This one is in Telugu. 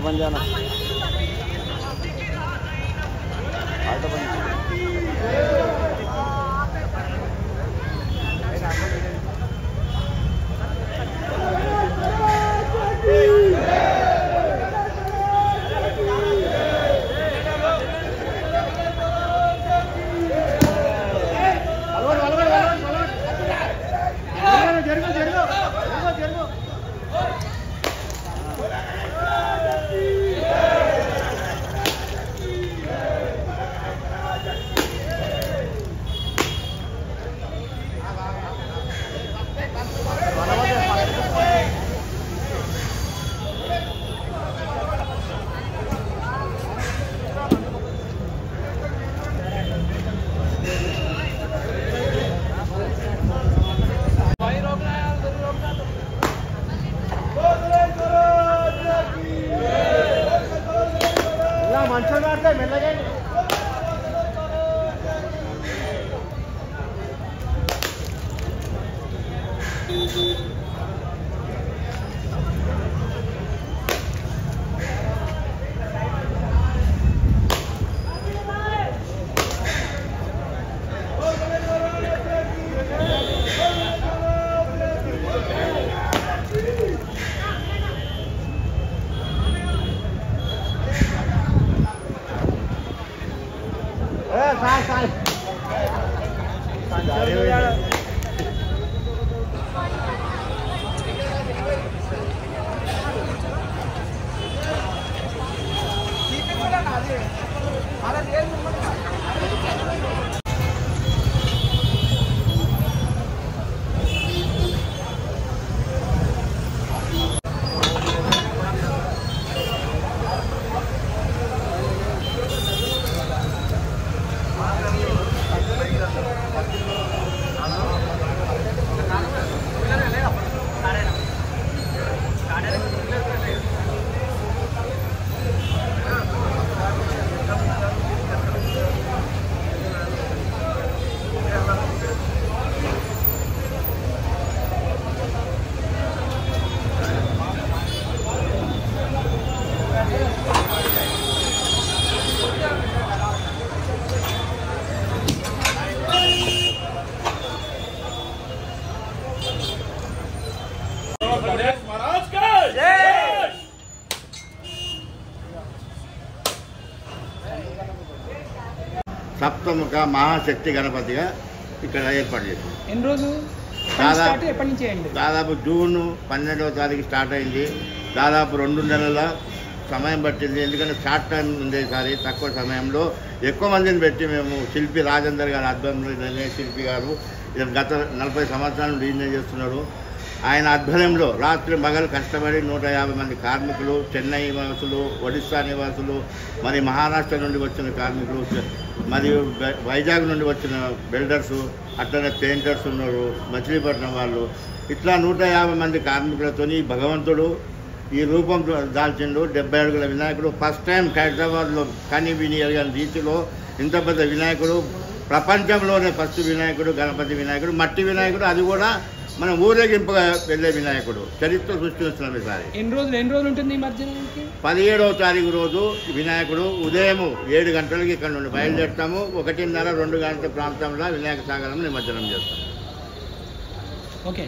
बन जाना आटा बन मंचल मारते मेलगे साई సప్తముఖ మహాశక్తి గణపతిగా ఇక్కడ ఏర్పాటు చేసింది. ఎన్ని రోజు దాదాపు జూన్ 12వ తారీఖు స్టార్ట్ అయింది. దాదాపు 2 నెలల సమయం పట్టింది. ఎందుకంటే షార్ట్ టైం ఉండేసారి తక్కువ సమయంలో ఎక్కువ మందిని పెట్టి మేము శిల్పి రాజేందర్ గారి ఆధ్వర్యంలో శిల్పి గారు గత 40 సంవత్సరాల నుండి ఈయన చేస్తున్నాడు. ఆయన ఆధ్వర్యంలో రాత్రి మగలు కష్టపడి 150 మంది కార్మికులు, చెన్నై నివాసులు, ఒడిస్సా నివాసులు, మరి మహారాష్ట్ర నుండి వచ్చిన కార్మికులు, మరియు వైజాగ్ నుండి వచ్చిన బిల్డర్సు, అట్లనే పెయింటర్స్ ఉన్నారు, మచిలీపట్నం వాళ్ళు, ఇట్లా 150 మంది కార్మికులతో భగవంతుడు ఈ రూపం దాల్చిండు. 70 అడుగుల వినాయకుడు ఫస్ట్ టైం హైదరాబాద్లో కని విని ఎరగని రీతిలో ఇంత పెద్ద వినాయకుడు, ప్రపంచంలోనే ఫస్ట్ వినాయకుడు గణపతి వినాయకుడు, మట్టి వినాయకుడు, అది కూడా మన ఊరేగింపుగా వెళ్ళే వినాయకుడు, చరిత్ర సృష్టించిన ఈసారి. ఎన్ని రోజులు ఉంటుంది ఈ మధ్యాహ్నానికి? 17వ తారీఖు రోజు వినాయకుడు ఉదయం 7 గంటలకి ఇక్కడ నుండి బయలుదేరుతాము. 1:30-2 గంటల ప్రాంతంలో వినాయక సాగరం నిమజ్జనం చేస్తాము. ఓకే.